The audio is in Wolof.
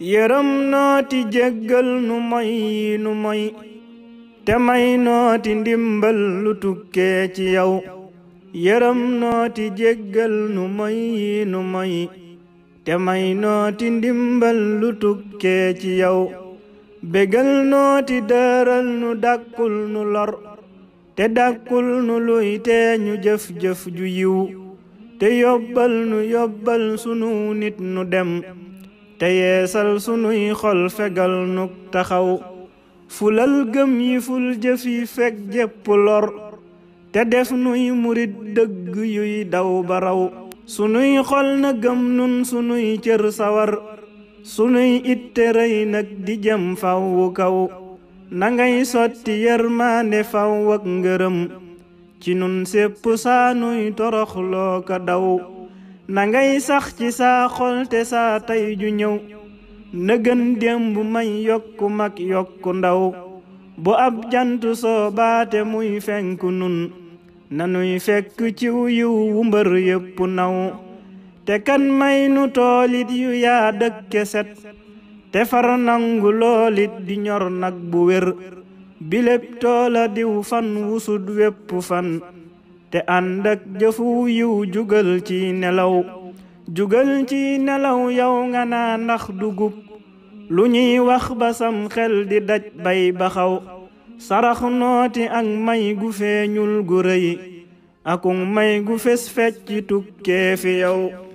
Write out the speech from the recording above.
yërëm nooti jéggal nu moy yi nu moy te may nooti ndimbal lu tukkee ci yow yërëm nooti jéggal nu moy yi nu moy te may nooti ndimbal lu tukkee ci yow bégal nooti dëral nu dàkkul nu lor te dàkkul nu luy tee ñu jëf-jëf ju yiw te yóbbal sunu nit nu dem te yeesal sunuy xol fegal nu taxaw fulal gëm yi ful jëf yi fekk jépp lor te def nuy murit dëgg yuy daw baraw sunuy xol na gëm nun sunuy cër sawar sunuy itte rëy nag di jëm fawwu kaw na ngay sotti yërmaande faw ak ngërëm ci nun sépp saa nuy toroxloo ka daw na ngay sax ci saa xol te saa tey ju ñëw na gën démb may yokku mag yokku ndaw bu ab jant soo baate muy fenku nun nanuy fekk ciw yiw wu mbër yépp naw te kan may nu toolit yu yaa dëkke set te far nangu loolit di ñor nag bu wér biléb toola diw fan wusut wépp fan te ànd ak jëfu yiw jugal ci nelaw yow nga naa ndax dugub lu ñuy wax ba sam xel di daj bay baxaw sarax nooti ak may gu feeñul gu rëy akuk may gu fes fecc tukkee fi yow